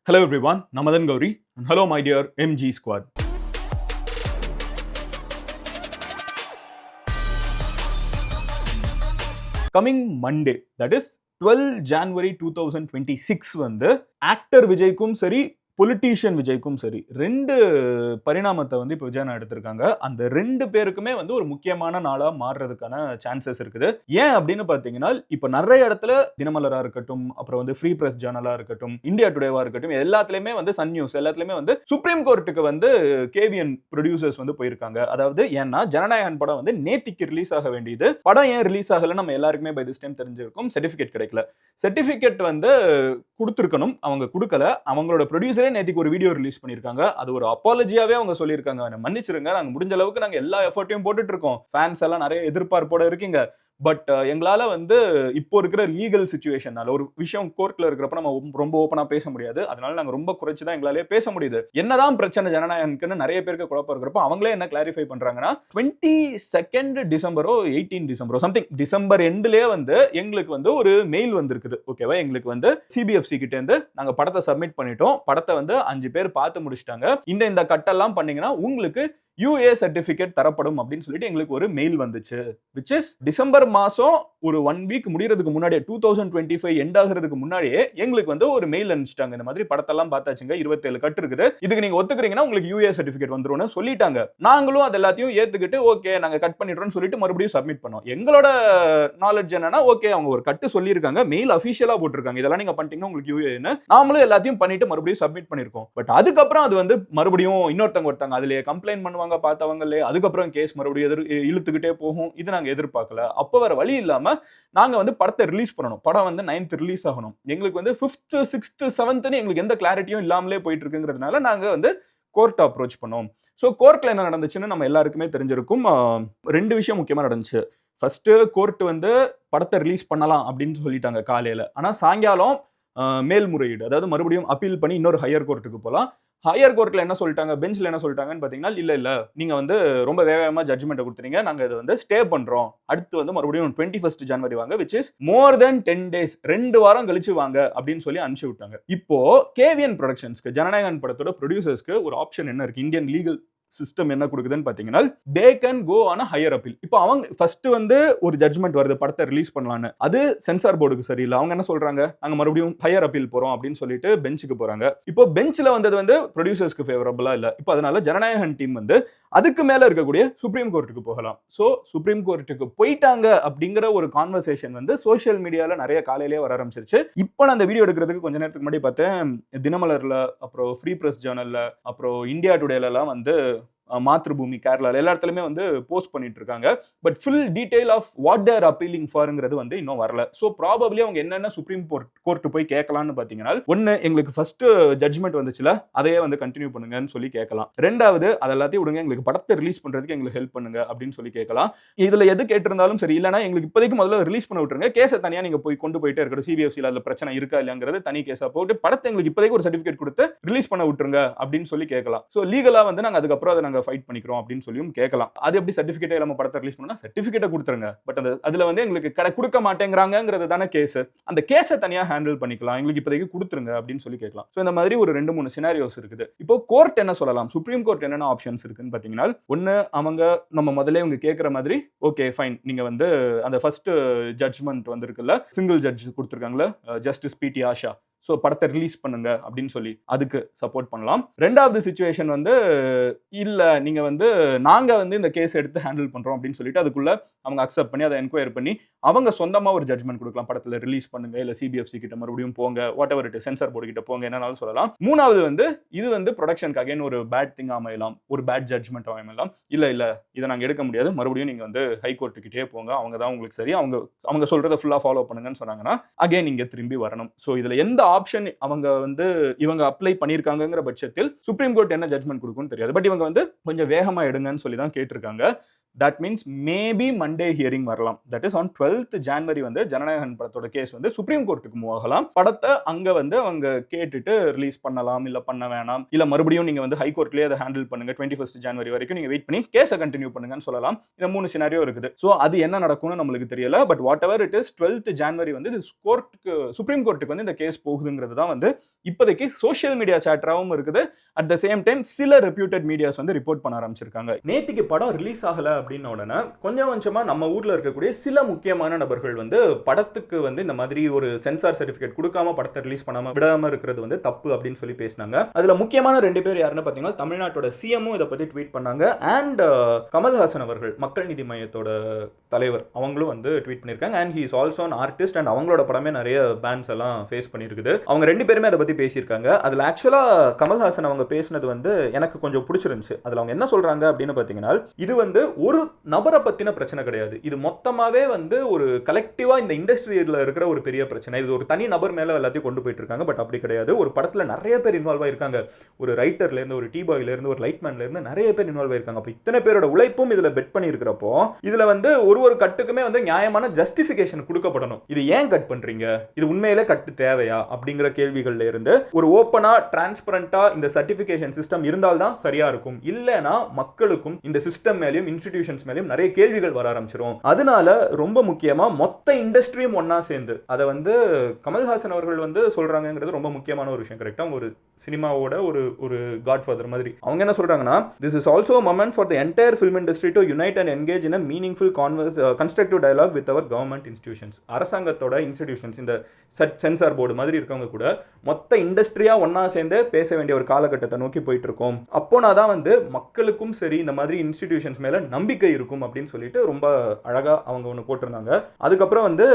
Hello everyone, Namadan Gauri, and hello my dear MG squad. Coming Monday, that is 12 January 2026 வந்து actor விஜய்க்கும் சரி politician விஜய்க்கும் சரி ரெண்டு பரிணாமத்தை வந்து இப்போ விஜயனா எடுத்திருக்காங்க. அந்த ரெண்டு பேருக்குமே வந்து ஒரு முக்கியமான நாளா மாறுறதுக்கான சான்சஸ் இருக்குது. ஏன் அப்படின்னு பார்த்தீங்கன்னா, இப்போ நிறைய இடத்துல தினமலரா இருக்கட்டும், அப்புறம் வந்து ஃப்ரீ பிரஸ் ஜேர்னலா இருக்கட்டும், இந்தியா டுடேவா இருக்கட்டும், எல்லாத்துலயுமே வந்து சன் நியூஸ் எல்லாத்துலயுமே வந்து சுப்ரீம் கோர்ட்டுக்கு வந்து கேவிஎன் ப்ரொடியூசர்ஸ் வந்து போயிருக்காங்க. அதாவது ஏன்னா ஜனநாயகன் படம் வந்து நேத்திக்கு ரிலீஸ் ஆக வேண்டியது. படம் ஏன் ரிலீஸ் ஆகல நம்ம எல்லாருக்குமே பை திஸ் டைம் தெரிஞ்சிருக்கும். சர்டிபிகேட் கிடைக்கல. சர்டிபிகேட் வந்து கொடுத்திருக்கணும், அவங்க கொடுக்கல. அவங்களோட ப்ரொடியூசரே நேத்திக்கு ஒரு வீடியோ ரிலீஸ் பண்ணிருக்காங்க. அது ஒரு அப்பாலஜியாவே அவங்க சொல்லியிருக்காங்க. மன்னிச்சிருங்க, நாங்க முடிஞ்ச அளவுக்கு நாங்க எல்லா எஃபர்ட்டையும் போட்டுட்டு இருக்கோம். ஃபேன்ஸ் எல்லாம் நிறைய எதிர்பார்ப்போட இருக்கீங்க. பட் எங்களால வந்து இப்போ இருக்கிற லீகல் சிச்சுவேஷனால ஒரு விஷயம் கோர்ட்ல இருக்கிறப்ப நம்ம ரொம்ப ஓப்பனா பேச முடியாது. அதனால நாங்க ரொம்ப குறைச்சு தான் எங்களாலே பேச முடியுது. என்னதான் பிரச்சனை ஜனநாயகனுக்குன்னு நிறைய பேருக்கு குழப்பம் இருக்கிறப்ப அவங்களே என்ன கிளாரிஃபை பண்றாங்கன்னா, 22 டிசம்பரோ 18 டிசம்பரோ சம்திங் டிசம்பர் எண்ட்லயே வந்து எங்களுக்கு வந்து ஒரு மெயில் வந்திருக்குது. ஓகேவா, எங்களுக்கு வந்து சிபிஎஃப்சி கிட்ட இருந்து நாங்க படத்தை சப்மிட் பண்ணிட்டோம். படத்தை வந்து 5 பேர் பார்த்து முடிச்சிட்டாங்க. இந்த கட்டெல்லாம் பண்ணீங்கன்னா உங்களுக்கு யூஏ சர்டிபிகேட் தரப்படும் அப்படின்னு சொல்லிட்டு எங்களுக்கு ஒரு மெயில் வந்துச்சு. which is டிசம்பர் மாசம் ஒரு 1 வீக் முடியறதுக்கு முன்னாடியே 2025 எண்ட் ஆகிறதுக்கு முன்னாடியே எங்களுக்கு வந்து ஒரு மெயில் அனுப்பிச்சிட்டாங்க. இந்த மாதிரி படத்தெல்லாம் பார்த்தாச்சுங்க, 27 கட் இருக்குது, இதுக்கு நீங்க ஒத்துக்கிறீங்கன்னா உங்களுக்கு யூஏ சர்டிபிகேட் வந்துரும்னு சொல்லிட்டாங்க. நாங்களும் அது எல்லாத்தையும் ஏத்துக்கிட்டு ஓகே நாங்க கட் பண்ணிடுறோம்னு சொல்லிட்டு மறுபடியும் சப்மிட் பண்ணோம். எங்களோட நாலேஜ் என்னன்னா, ஓகே அவங்க ஒரு கட்டு சொல்லியிருக்காங்க, மெயில் அபிஷியலா போட்டிருக்காங்க, இதெல்லாம் நீங்க பண்ணிட்டீங்கன்னா உங்களுக்கு யூஏன்னு. நாமளும் எல்லாத்தையும் பண்ணிட்டு மறுபடியும் சப்மிட் பண்ணிருக்கோம். பட் அதுக்கப்புறம் அது வந்து மறுபடியும் இன்னொருத்தங்க அதுலயே கம்ப்ளைண்ட் பண்ணுவாங்க பார்த்தவங்களே, அதுக்கப்புறம் கேஸ் மறுபடியும் இழுத்துக்கிட்டே போகும். இது நாங்க எதிர்பார்க்கல. அப்ப வேற வழி இல்லாம நாங்க வந்து படத்தை ரிலீஸ் பண்ணணும். படம் வந்து 9th ரிலீஸ் ஆகணும். எங்களுக்கு வந்து 5th 6th 7th எங்களுக்கு எந்த கிளாரிட்டியும் இல்லாமலே போயிட்டு இருக்குங்கிறதுனால நாங்க வந்து கோர்ட் அப்ரோச் பண்ணோம். சோ கோர்ட்ல என்ன நடந்துச்சுன்னு நம்ம எல்லாருக்குமே தெரிஞ்சிருக்கும். 2 விஷயம் முக்கியமா நடந்துச்சு. ஃபர்ஸ்ட் கோர்ட் வந்து படத்தை ரிலீஸ் பண்ணலாம் அப்படின்னு சொல்லிட்டாங்க காலையில. ஆனா சாயங்காலம் மேல்முறையீடு, அதாவது மறுபடியும் அப்பீல் பண்ணி இன்னொரு ஹையர் கோர்ட்டுக்கு போலாம். ஹையர் கோர்ட்ல என்ன சொல்லிட்டாங்க, பெஞ்ச்ல என்ன சொல்லிட்டாங்கன்னு பாத்தீங்கன்னா, இல்ல நீங்க வந்து ரொம்ப வேகமா ஜட்ஜ்மெண்ட் கொடுத்துறீங்க, நாங்க இதை வந்து ஸ்டே பண்றோம், அடுத்து வந்து மறுபடியும் 21 ஜனவரி வாங்க, which is more than 10 days, 2 வாரம் கழிச்சு வாங்க அப்படின்னு சொல்லி அனுப்பிச்சு விட்டாங்க. இப்போ கேவிஎன் ப்ரொடக்ஷன்ஸ்க்கு, ஜனநாயகன் படத்தோட ப்ரொடியூசர்ஸ்க்கு ஒரு ஆப்ஷன் என்ன இருக்கு, இந்தியன் லீகல் சிஸ்டம் என்ன கொடுக்குதுன்னு பாத்தீங்கன்னா, they can go on higher appeal. இப்போ அவங்க ஃபர்ஸ்ட் வந்து ஒரு ஜட்ஜ்மெண்ட் வருது படத்தை ரிலீஸ் பண்ணலாம்னு, அது சென்சார் போர்டுக்கு சரியில்லை. அவங்க என்ன சொல்றாங்க, நாங்க மறுபடியும் ஹையர் அப்பீல் போறோம் அப்படின்னு சொல்லிட்டு பெஞ்சுக்கு போறாங்க. இப்போ பெஞ்ச்ல வந்தது வந்து ப்ரொடியூசர்ஸ்க்கு ஃபேவரபிளா இல்ல. இப்போ அதனால ஜனநாயகன் டீம் வந்து அதுக்கு மேல இருக்கக்கூடிய சுப்ரீம் கோர்ட்டுக்கு போகலாம். சோ சுப்ரீம் கோர்ட்டுக்கு போயிட்டாங்க அப்படிங்கிற ஒரு கான்வர்சேஷன் வந்து சோஷியல் மீடியால நிறைய காலையிலேயே வர ஆரம்பிச்சிருச்சு. இப்போ நான் அந்த வீடியோ எடுக்கிறதுக்கு கொஞ்ச நேரத்துக்கு முன்னாடி பார்த்தேன், தினமலர்ல, அப்புறம் ஃப்ரீ பிரஸ் ஜேர்னல்ல, அப்புறம் இந்தியா டுடேல எல்லாம் வந்து மாத்ருபூமி கேரளால எல்லா இடத்துலயுமே வந்து போஸ்ட் பண்ணிட்டு இருக்காங்க. But full detail of what they're appealing ஃபார்ங்கிறது வந்து இன்னும் வரல. சோ ப்ராபபிலி அவங்க என்னென்ன சுப்ரீம் கோர்ட் போய் கேட்கலாம்னு பாத்தீங்கன்னா, ஒன்னு எங்களுக்கு ஃபர்ஸ்ட் ஜட்ஜ்மெண்ட் வந்துச்சுல அதையே வந்து கண்டினியூ பண்ணுங்கன்னு சொல்லி கேட்கலாம். ரெண்டாவது அது எல்லாத்தையும் விடுங்க, எங்களுக்கு படத்தை ரிலீஸ் பண்றதுக்கு எங்களுக்கு ஹெல்ப் பண்ணுங்க அப்படின்னு சொல்லி கேட்கலாம். இதுல எது கேட்டிருந்தாலும் சரி, இல்லனா எங்களுக்கு இப்போதைக்கு முதல்ல ரிலீஸ் பண்ண விட்டுருங்க, கேஸை தனியா நீங்க போய் கொண்டு போயிட்டே இருக்கணும், சிபிஎஃப்சில அதுல பிரச்சனை இருக்கா இல்லையாங்கிறது தனி கேஸா போட்டு படத்தை எங்களுக்கு இப்போதைக்கு ஒரு சர்டிபிகேட் கொடுத்து ரிலீஸ் பண்ண விட்டுருங்க அப்படின்னு சொல்லி கேட்கலாம். சோ லீகலா வந்து நாங்க அதுக்கப்புறம் அதை ஃபைட் பண்ணிக்கிறோம் அப்படின்னு சொல்லியும் கேட்கலாம். அது எப்படி சர்டிபிகேட் இல்லாம படத்தை ரிலீஸ் பண்ணா, சர்டிபிகேட் கொடுத்துருங்க, பட் அதுல வந்து எங்களுக்கு கொடுக்க மாட்டேங்கிறாங்கிறது தானே கேஸ், அந்த கேஸை தனியா ஹேண்டில் பண்ணிக்கலாம், எங்களுக்கு இப்போதைக்கு கொடுத்துருங்க அப்படின்னு சொல்லி கேட்கலாம். சோ இந்த மாதிரி ஒரு 2-3 சினாரியோஸ் இருக்குது. இப்போ கோர்ட் என்ன சொல்லலாம், சுப்ரீம் கோர்ட் என்னென்ன ஆப்ஷன்ஸ் இருக்குன்னு பாத்தீங்கன்னா, ஒன்னு அவங்க நம்ம முதல்ல இவங்க கேட்கிற மாதிரி ஓகே ஃபைன், நீங்க வந்து அந்த ஃபர்ஸ்ட் ஜட்ஜ்மெண்ட் வந்திருக்குல்ல, சிங்கிள் ஜட்ஜ் கொடுத்துருக்காங்களா, ஜஸ்டிஸ் பிடி ஆஷா, சோ படத்தை ரிலீஸ் பண்ணுங்க அப்படின்னு சொல்லி அதுக்கு சப்போர்ட் பண்ணலாம். ரெண்டாவது சிச்சுவேஷன் வந்து இல்ல நீங்க வந்து நாங்க வந்து இந்த கேஸ் எடுத்து ஹேண்டில் பண்றோம் அப்படின்னு சொல்லிட்டு அதுக்குள்ள அவங்க அக்செப்ட் பண்ணி அதை என்கொயர் பண்ணி அவங்க சொந்தமா ஒரு ஜட்ஜ்மெண்ட் கொடுக்கலாம், படத்துல ரிலீஸ் பண்ணுங்க, இல்ல சிபிஎஃப்சி கிட்ட மறுபடியும் போங்க, what ever it, censor board கிட்ட போங்க, என்னனாலும் சொல்லலாம். மூணாவது வந்து இது வந்து ப்ரொடக்ஷனுக்கு அகைன் ஒரு பேட் திங் அமையலாம், ஒரு பேட் ஜட்ஜ்மெண்ட் அமையலாம். இல்ல இதை நாங்க எடுக்க முடியாது, மறுபடியும் நீங்க வந்து ஹை கோர்ட்டு கிட்டே போங்க, அவங்க தான் உங்களுக்கு சரி, அவங்க சொல்றதை ஃபுல்லா ஃபாலோ பண்ணுங்கன்னு சொன்னாங்கன்னா அகைன் நீங்க திரும்பி வரணும். சோ இதுல எந்த ஆப்ஷன் அவங்க வந்து இவங்க அப்ளை பண்ணிருக்காங்கங்கிற பட்சத்தில் சுப்ரீம் கோர்ட் என்ன ஜட்ஜ்மெண்ட் கொடுக்கும்னு தெரியாது. பட் இவங்க வந்து கொஞ்சம் வேகமா எடுங்கன்னு சொல்லி தான் கேட்டிருக்காங்க. That means maybe Monday hearing வரலாம். That is on 12th January வந்து ஜனநாயகன் படத்தோட கேஸ் வந்து சுப்ரீம் கோர்ட்டுக்கு மூவ் ஆகலாம். படத்தை அங்க வந்து அவங்க கேட்டுட்டு ரிலீஸ் பண்ணலாம், இல்ல பண்ண வேணாம், இல்ல மறுபடியும் நீங்க வந்து ஹைகோர்ட்லயே அதை ஹேண்டில் பண்ணுங்க, 21st January வரைக்கும் நீங்க வெயிட் பண்ணி கேஸை கண்டினியூ பண்ணுங்கன்னு சொல்லலாம். இந்த 3 சினாரியோ இருக்குது. ஸோ அது என்ன நடக்கும்னு நம்மளுக்கு தெரியல. But what ever it is, 12th January வந்து சுப்ரீம் கோர்ட்டுக்கு வந்து இந்த கேஸ் போகுதுங்கிறது தான் வந்து இப்போதைக்கு சோஷியல் மீடியா சாட்டராகவும் இருக்குது. அட் த சேம் டைம் சில ரெப்யூட்டட் மீடியாஸ் வந்து ரிப்போர்ட் பண்ண ஆரம்பிச்சிருக்காங்க. நேத்திக்கு படம் ரிலீஸ் ஆகல அப்படின்ன உடனே கொஞ்சம் கொஞ்சமா நம்ம ஊர்ல இருக்கக்கூடிய சில முக்கியமான நபர்கள் வந்து படத்துக்கு வந்து இந்த மாதிரி ஒரு சென்சார் சர்டிபிகேட் கொடுக்காம படத்தை ரிலீஸ் பண்ணாம விடாம இருக்கிறது வந்து தப்பு அப்படின்னு சொல்லி பேசினாங்க. அதுல முக்கியமான 2 பேர் யாருன்னு பாத்தீங்கன்னா, தமிழ்நாட்டோட சிஎம்மும் இதை பத்தி ட்வீட் பண்ணாங்க. அண்ட் கமல்ஹாசன் அவர்கள், மக்கள் நீதி மையத்தோட தலைவர், அவங்களும் வந்து ட்வீட் பண்ணிருக்காங்க. And he is also an artist and அவங்களோட படமே நிறைய பேன்ஸ் எல்லாம் ஃபேஸ் பண்ணிருக்குது. அவங்க 2 பேருமே அதை பத்தி பேசியிருக்காங்க. அதுல ஆக்சுவலா கமல்ஹாசன் அவங்க பேசினது வந்து எனக்கு கொஞ்சம் பிடிச்சிருந்துச்சு. அதுல அவங்க என்ன சொல்றாங்க அப்படின்னு பாத்தீங்கன்னா, இது வந்து ஒரு நபரை பத்தின பிரச்சனை கிடையாது, இது மொத்தமாவே வந்து ஒரு கலெக்டிவா இந்த இண்டஸ்ட்ரியில இருக்கிற ஒரு பெரிய பிரச்சனை. இது ஒரு தனி நபர் மேல எல்லாத்தையும் கொண்டு போயிட்டு இருக்காங்க. பட் அப்படி கிடையாது. ஒரு படத்துல நிறைய பேர் இன்வால்வ் ஆயிருக்காங்க. ஒரு ரைட்டர்ல இருந்து, ஒரு டீ பாய்ல இருந்து, ஒரு லைட்மேன்ல இருந்து நிறைய பேர் இன்வால்வ் ஆயிருக்காங்க. அப்ப இத்தனை பேரோட உழைப்பும் இதுல பெட் பண்ணி இருக்கிறப்போ இதுல வந்து ஒரு கட்டுக்குமே வந்து நியாயமான ஜஸ்டிபிகேஷன் கொடுக்கப்படணும். இது ஏன் கட் பண்றீங்க, இது உண்மையிலே கட்டு தேவையா அப்படிங்கிற கேள்விகள்ல இருந்து ஒரு ஓப்பனா டிரான்ஸ்பரண்டா இந்த சர்டிபிகேஷன் சிஸ்டம் இருந்தால்தான் சரியா இருக்கும். இல்லனா மக்களுக்கும் இந்த சிஸ்டம் மேலயும் இன்ஸ்டிடியூஷன்ஸ் மேலயும் நிறைய கேள்விகள் வர ஆரம்பிச்சிரும். அதனால ரொம்ப முக்கியமா மொத்த இண்டஸ்ட்ரியும் ஒன்னா சேர்ந்து அதை வந்து கமல்ஹாசன் அவர்கள் வந்து சொல்றாங்கிறது ரொம்ப முக்கியமான ஒரு விஷயம். கரெக்டா, ஒரு சினிமாவோட ஒரு காட்ஃபாதர் மாதிரி அவங்க என்ன சொல்றாங்கன்னா, this is also a moment for the entire film industry to unite and engage in a meaningful constructive dialogue with our government institutions. அரசாங்கத்தோட இன்ஸ்டிடியூஷன்ஸ், இந்த சென்சார் போர்டு மாதிரி இருக்கவங்க கூட மொத்த இண்டஸ்ட்ரியா ஒன்னா சேர்ந்து பேச வேண்டிய ஒரு காலகட்டத்தை நோக்கி போயிட்டு இருக்கோம். அப்போனாதான் வந்து மக்களுக்கும் சரி இந்த மாதிரி இன்ஸ்டிடியூஷன்ஸ் மேல நம்பிக்கை இருக்கும் அப்படின்னு சொல்லிட்டு ரொம்ப அழகா அவங்க ஒன்று போட்டிருந்தாங்க. அதுக்கப்புறம் வந்து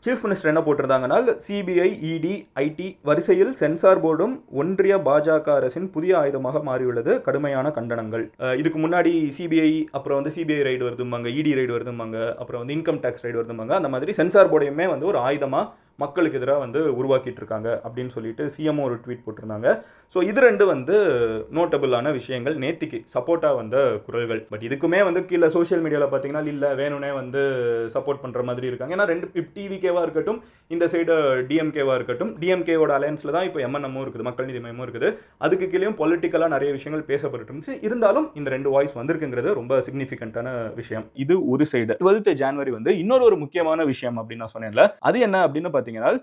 சீஃப் மினிஸ்டர் என்ன போட்டிருந்தாங்கன்னா, சிபிஐ, இடி, ஐடி வரிசையில் சென்சார் போர்டும் ஒன்றிய பாஜக அரசின் புதிய ஆயுதமாக மாறியுள்ளது, கடுமையான கண்டனங்கள். இதுக்கு முன்னாடி சிபிஐ, அப்புறம் வந்து சிபிஐ ரைடு வருதும்பாங்க, இடி ரைடு வருதும்பாங்க, அப்புறம் வந்து இன்கம் டேக்ஸ் ரைடு வருதும்பாங்க. அந்த மாதிரி சென்சார் போர்டையுமே வந்து ஒரு ஆயுதமா மக்களுக்கு எதிராக வந்து உருவாக்கிட்டு இருக்காங்க அப்படின்னு சொல்லிட்டு சிஎம் ஒரு ட்வீட் போட்டிருந்தாங்க. ஸோ இது 2 வந்து நோட்டபிளான விஷயங்கள், நேத்திக்கு சப்போர்ட்டாக வந்த குரல்கள். பட் இதுக்குமே வந்து கீழே சோஷியல் மீடியாவில் பார்த்தீங்கன்னா இல்லை வேணும்னே வந்து சப்போர்ட் பண்ணுற மாதிரி இருக்காங்க. ஏன்னா 2 டிவிகேவாக இருக்கட்டும், இந்த சைடு டிஎம்கேவாக இருக்கட்டும், டிஎம்கேவோட அலையன்ஸில் தான் இப்போ எம்என்எம்மும் இருக்குது, மக்கள் நீதி மையமும் இருக்குது. அதுக்கு கீழேயும் பொலிட்டிக்கலாக நிறைய விஷயங்கள் பேசப்பட்டு இருந்துச்சு. இருந்தாலும் இந்த 2 வாய்ஸ் வந்திருக்குங்கிறது ரொம்ப சிக்னிஃபிகண்டான விஷயம். இது ஒரு சைடு. 12th January வந்து இன்னொரு முக்கியமான விஷயம் அப்படின்னு நான் சொன்னேன்ல, அது என்ன அப்படின்னு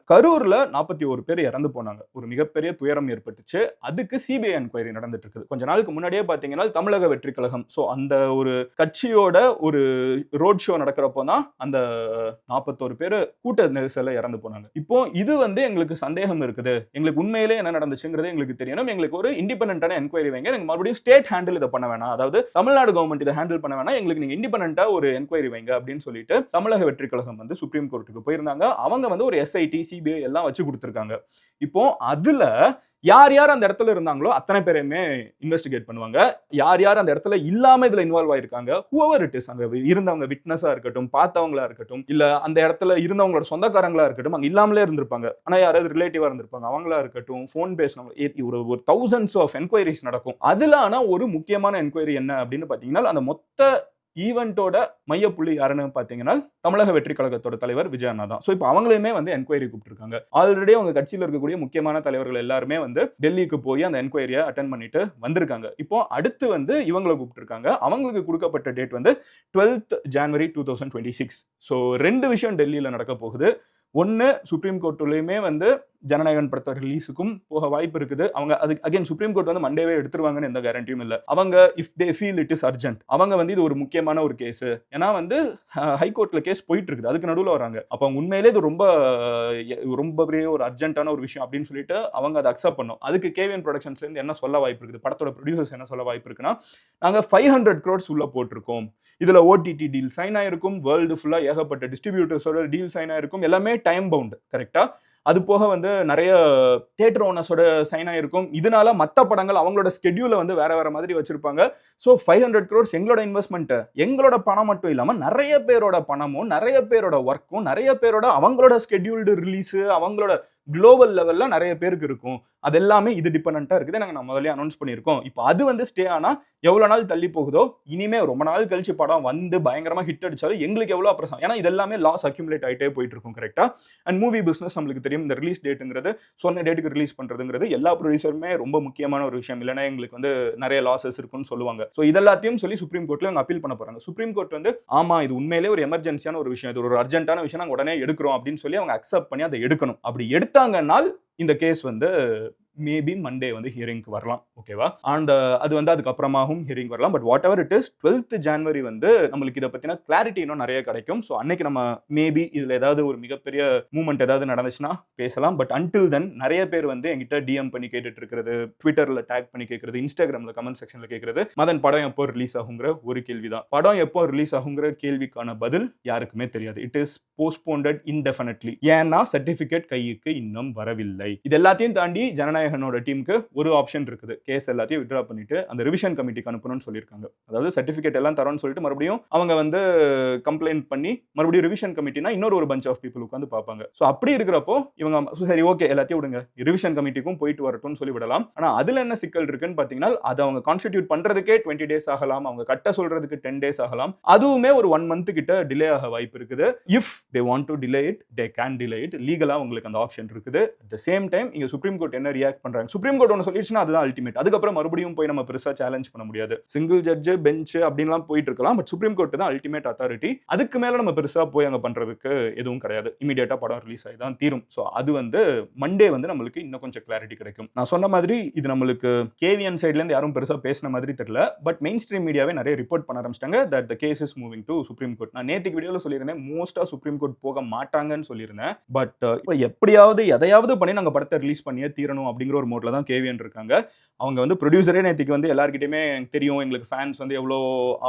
கரூர்ல 41 பேர் இறந்து போனாங்க. ஒரு மிகப்பெரிய துயரம் ஏற்பட்டுச்சு. அதுக்கு சிபிஐ என்கொயரி நடந்துட்டு இருக்குது. கொஞ்ச நாளுக்கு முன்னாடியே பாத்தீங்கன்னா தமிழக வெற்றி கழகம், சோ அந்த ஒரு கட்சியோட ஒரு ரோட் ஷோ நடக்கிறப்போ தான் அந்த 41 பேர் கூட்ட நெரிசல்ல இறந்து போனாங்க. இப்போ இது வந்து எங்களுக்கு சந்தேகம் இருக்குது, எங்களுக்கு உண்மையிலே என்ன நடந்துச்சுங்கிறது எங்களுக்கு தெரியணும், எங்களுக்கு ஒரு இண்டிபெண்டன்டான என்கொயரி வைங்க, எனக்கு மறுபடியும் ஸ்டேட் ஹேண்டில் இதை பண்ண வேணாம், அதாவது தமிழ்நாடு கவர்மெண்ட் இதை ஹேண்டில் பண்ண வேணாம், எங்களுக்கு நீங்க இண்டிபெண்டன்டா ஒரு என்கொயரி வைங்க அப்படின்னு சொல்லிட்டு தமிழக வெற்றி கழகம் வந்து சுப்ரீம் கோர்ட்டுக்கு போயிருந்தாங்க. அவங்க வந்து ஒரு எஸ்ஐடி, சிபிஐ எல்லாம் வச்சு கொடுத்திருக்காங்க. இப்போ அதுல யார் யார் அந்த இடத்துல இருந்தாங்களோ அத்தனை பேரையுமே இன்வெஸ்டிகேட் பண்ணுவாங்க. யார் யார் அந்த இடத்துல இல்லாம இதுல இன்வால்வ் ஆயிருக்காங்க, ஹூவர் இட் இஸ், அங்க இருந்தவங்க விட்னஸா இருக்கட்டும், பார்த்தவங்களா இருக்கட்டும், இல்ல அந்த இடத்துல இருந்தவங்களோட சொந்தக்காரங்களா இருக்கட்டும், அங்க இல்லாமலே இருந்திருப்பாங்க, ஆனா யாராவது ரிலேட்டிவா இருந்திருப்பாங்க, அவங்களா இருக்கட்டும், போன் பேசினவங்க, ஒரு thousands ஆஃப் என்கொயரிஸ் நடக்கும். அதுல ஆனா ஒரு முக்கியமான என்கொயரி என்ன அப்படின்னு பாத்தீங்கன்னா, அந்த மொத்த ஈவெண்டோட மையப்புள்ளி யாருன்னு பாத்தீங்கன்னா தமிழக வெற்றி கழகத்தோட தலைவர் விஜய் அண்ணா தான். சோ இப்போ அவங்களையுமே வந்து என்கொயரி கூப்பிட்டுருக்காங்க. ஆல்ரெடி அவங்க கட்சியில் இருக்கக்கூடிய முக்கியமான தலைவர்கள் எல்லாருமே வந்து டெல்லிக்கு போய் அந்த என்கொயரியை அட்டென்ட் பண்ணிட்டு வந்திருக்காங்க. இப்போ அடுத்து வந்து இவங்களை கூப்பிட்டுருக்காங்க. அவங்களுக்கு கொடுக்கப்பட்ட டேட் வந்து 12th January 2026. ஸோ 2 விஷயம் டெல்லியில் நடக்க போகுது. ஒன்னு, சுப்ரீம் கோர்ட்லயுமே வந்து ஜனநாயகன் படத்தோட ரிலீஸுக்கும் போக வாய்ப்பு இருக்குது. அவங்க அது அகைன் சுப்ரீம் கோர்ட் வந்து மண்டேவே எடுத்துருவாங்கன்னு எந்த கேரண்டியும் இல்லை. அவங்க if they feel it is urgent, அவங்க வந்து இது ஒரு முக்கியமான ஒரு கேஸ், ஏன்னா வந்து ஹைகோர்ட்ல கேஸ் போயிட்டு இருக்குது, அதுக்கு நடுவில் வராங்க. அப்போ அவங்க உண்மையிலே இது ரொம்ப பெரிய ஒரு அர்ஜென்ட்டான ஒரு விஷயம் அப்படின்னு சொல்லிட்டு அவங்க அதை அக்செப்ட் பண்ணும். அதுக்கு கேவிஎன் ப்ரொடக்ஷன்ஸ்ல இருந்து என்ன சொல்ல வாய்ப்பு இருக்குது, படத்தோட ப்ரொடியூசர்ஸ் என்ன சொல்ல வாய்ப்பு இருக்குன்னா, நாங்கள் 500 crores உள்ள போட்டிருக்கோம், இதுல ஓடிடி டீல் சைன் ஆயிருக்கும், வேர்ல்டு ஃபுல்லா ஏகப்பட்ட டிஸ்ட்ரிபியூட்டர்ஸோட டீல் சைன் ஆயிருக்கும், எல்லாமே டைம் பவுண்ட். கரெக்டா? அது போக வந்து நிறைய தியேட்டர் ஓனர்ஸோட சைன் ஆயிருக்கும். இதனால மற்ற படங்கள் அவங்களோட ஸ்கெடியூலை வந்து வேற மாதிரி வச்சிருப்பாங்க. ஸோ 500 crores எங்களோட இன்வெஸ்ட்மெண்ட், எங்களோட பணம் மட்டும் இல்லாம நிறைய பேரோட பணமும், நிறைய பேரோட ஒர்க்கும், நிறைய பேரோட அவங்களோட ஸ்கெடியூல்டு ரிலீஸ், அவங்களோட குளோபல் லெவல்ல நிறைய பேருக்கு இருக்கும். அது எல்லாமே இது டிபெண்டன்ட்டா இருக்குது. நாங்க முதல்லயே அனௌன்ஸ் பண்ணியிருக்கோம். இப்போ அது வந்து ஸ்டே ஆனா எவ்வளவு நாள் தள்ளி போகுதோ, இனிமே ரொம்ப நாள் கழிச்சு படம் வந்து பயங்கரமா ஹிட் அடிச்சாலும் எங்களுக்கு எவ்வளவு அப்புறம் ஏன்னா இது எல்லாமே லாஸ் அக்யூமுலேட் ஆயிட்டே போயிட்டு இருக்கும் கரெக்ட்டா. அண்ட் மூவி பிசினஸ் நம்மளுக்கு தெரியும். இந்த ரிலீஸ் டேட்ங்கிறது சொன்ன டேட்டுக்கு ரிலீஸ் பண்றதுங்கிறது எல்லா ப்ரொடியூசருமே ரொம்ப முக்கியமான ஒரு விஷயம். இல்லைன்னா எங்களுக்கு வந்து நிறைய லாசஸ் இருக்குன்னு சொல்லுவாங்க. ஸோ இதெல்லாத்தையும் சொல்லி சுப்ரீம் கோர்ட்ல அவங்க அப்பீல் பண்ண போறாங்க. சுப்ரீம் கோர்ட் வந்து ஆமா இது உண்மையிலேயே ஒரு எமர்ஜென்சியான ஒரு விஷயம், இது ஒரு அர்ஜென்ட்டான விஷயம், நாங்க உடனே எடுக்கிறோம் அப்படின்னு சொல்லி அவங்க அக்செப்ட் பண்ணி அதை எடுக்கணும். அப்படி எடுத்தாங்கன்னால் இந்த கேஸ் வந்து மேபி மண்டே வந்து ஹியரிங்க்கு வரலாம். ஓகேவா? அண்ட் அது வந்து அதுக்கப்புறமாகவும் ஹியரிங் வரலாம். But what ever it is 12th January வந்து நம்மளுக்கு இதை பத்தின கிளாரிட்டி இன்னும் நிறைய கிடைக்கும். ஸோ அன்னைக்கு நம்ம மேபி இதுல ஏதாவது ஒரு மிகப்பெரிய மூவ்மெண்ட் ஏதாவது நடந்துச்சுன்னா பேசலாம். பட் அன்டில் தென் நிறைய பேர் வந்து என்கிட்ட டிஎம் பண்ணி கேட்டுட்டு இருக்கிறது, ட்விட்டர்ல டேக் பண்ணி கேட்கறது, இன்ஸ்டாகிராம்ல கமெண்ட் செக்ஷன்ல கேட்கறது, மதன் படம் எப்போ ரிலீஸ் ஆகுங்கிற ஒரு கேள்விதான். படம் எப்போ ரிலீஸ் ஆகுங்கிற கேள்விக்கான பதில் யாருக்குமே தெரியாது. It is postponed indefinitely. ஏன்னா சர்டிபிகேட் கைக்கு இன்னும் வரவில்லை. இது எல்லாத்தையும் தாண்டி ஜனநாயகனோட டீமுக்கு ஒரு ஆப்ஷன் இருக்குது. கேஸ் எல்லாத்தையும் வித்ட்ரா பண்ணிட்டு அந்த ரிவிஷன் கமிட்டிக்கு அனுப்பணும்னு சொல்லியிருக்காங்க. அதாவது சர்டிபிகேட் எல்லாம் தரோம்னு சொல்லிட்டு மறுபடியும் அவங்க வந்து கம்ப்ளைண்ட் பண்ணி மறுபடியும் ரிவிஷன் கமிட்டினா இன்னொரு ஒரு பஞ்ச் ஆஃப் பீப்புள் உட்காந்து பார்ப்பாங்க. ஸோ அப்படி இருக்கிறப்போ இவங்க சரி ஓகே எல்லாத்தையும் விடுங்க, ரிவிஷன் கமிட்டிக்கும் போயிட்டு வரட்டும்னு சொல்லி விடலாம். ஆனா அதுல என்ன சிக்கல் இருக்குன்னு பாத்தீங்கன்னா அதை அவங்க கான்ஸ்டிடியூட் பண்றதுக்கே 20 days ஆகலாம், அவங்க கட்ட சொல்றதுக்கு 10 days ஆகலாம். அதுவுமே ஒரு 1 month கிட்ட டிலே ஆக வாய்ப்பு இருக்குது. If they want to delay it they can delay it. லீகலா உங்களுக்கு அந்த ஆப்ஷன் இருக்குது. அட் த சேம் டைம் இங்க சுப்ரீம் கோர்ட் என்ன ரியாக்ட் பண்றாங்க, சுப்ரீம் கோர்ட் ஒன்று சொல்லிடுச்சுன்னா அதுதான் அல்டிமேட். அதுக்கப்புறம் மறுபடியும் போய் நம்ம பெருசா சேலஞ்ச் பண்ண முடியாது. சிங்கிள் ஜட்ஜ் பெஞ்ச் அப்படின்லாம் போயிட்டு இருக்கலாம். பட் சுப்ரீம் கோர்ட் தான் அல்டிமேட் அத்தாரிட்டி. அதுக்கு மேல நம்ம பெருசா போய் அங்க பண்றதுக்கு எதுவும் கிடையாது. இமீடியட்டா படம் ரிலீஸ் ஆகி தான் தீரும். ஸோ அது வந்து மண்டே வந்து நம்மளுக்கு இன்னும் கொஞ்சம் கிளாரிட்டி கிடைக்கும். நான் சொன்ன மாதிரி இது நம்மளுக்கு கேவிஎன் சைட்ல இருந்து யாரும் பெருசா பேசின மாதிரி தெரியல. பட் மெயின் ஸ்ட்ரீம் மீடியாவே நிறைய ரிப்போர்ட் பண்ண ஆரம்பிச்சிட்டாங்க that the case is moving to supreme court. நான் நேத்துக்கு வீடியோல சொல்லியிருந்தேன் மோஸ்டா சுப்ரீம் கோர்ட் போக மாட்டாங்கன்னு சொல்லியிருந்தேன். பட் எப்படியாவது எதையாவது பண்ணி நாங்க படத்தை ரிலீஸ் பண்ணியே தீரணும் அப்படிங்கிற ஒரு மோட்ல தான் கேவிஎன் இருக்காங்க. அவங்க வந்து ப்ரொடியூசரே நேற்றுக்கு வந்து எல்லாருக்கிட்டையுமே தெரியும் எங்களுக்கு ஃபேன்ஸ் வந்து எவ்வளோ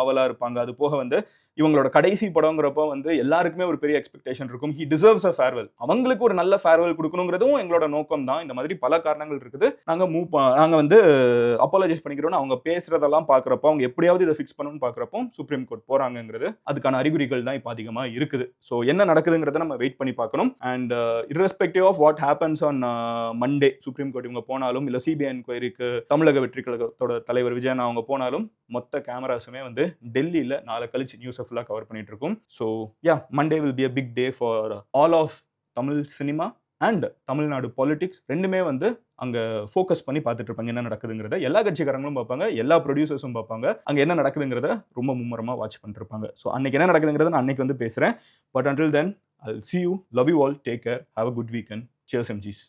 ஆவலா இருப்பாங்க. அது போக வந்து இவங்களோட கடைசி படங்கிறப்போ வந்து எல்லாருக்குமே ஒரு பெரிய எக்ஸ்பெக்டேஷன் இருக்கும். He deserves a farewell. அவங்களுக்கு ஒரு நல்ல ஃபேர்வெல் கொடுக்கணுங்கிறதும் எங்களோட நோக்கம் தான். இந்த மாதிரி பல காரணங்கள் இருக்குது. நாங்க வந்து அப்பாலஜைஸ் பண்ணிக்கிறோம். அவங்க பேசுறதெல்லாம் பார்க்குறப்போ அவங்க எப்படியாவது இதை ஃபிக்ஸ் பண்ணணும்னு பார்க்குறப்போ சுப்ரீம் கோர்ட் போறாங்கிறது அதுக்கான அறிகுறிகள் தான் இப்போ அதிகமாக இருக்குது. ஸோ என்ன நடக்குதுங்கிறத நம்ம வெயிட் பண்ணி பார்க்கணும். And irrespective of what happens on Monday supreme court இவங்க போனாலும் இல்லை சிபிஐ என்கொயரிக்கு தமிழக வெற்றி கழகத்தோட தலைவர் விஜயன் அவங்க போனாலும் மொத்த கேமராஸுமே வந்து டெல்லியில் நாளை கழிச்சு நியூஸ் ஃபுல்லாக கவர் பண்ணிட்டு இருக்கும். So yeah Monday will be a big day for all of Tamil cinema and Tamil Nadu politics. ரெண்டுமே வந்து அங்க ஃபோக்கஸ் பண்ணி பார்த்துட்டு இருப்பாங்க என்ன நடக்குதுங்கிறத. எல்லா கட்சிக்காரங்களும் பார்ப்பாங்க, எல்லா ப்ரொடியூசர்ஸும் பார்ப்பாங்க. அங்க என்ன நடக்குதுங்கிறத ரொம்ப மும்முரமா வாட்ச் பண்ணிட்டு இருப்பாங்க. ஸோ அன்னைக்கு என்ன நடக்குதுங்கிறத நான் அன்னைக்கு வந்து பேசுறேன். But until then I'll see you. Love you all. Take care. Have a good weekend. Cheers MGs.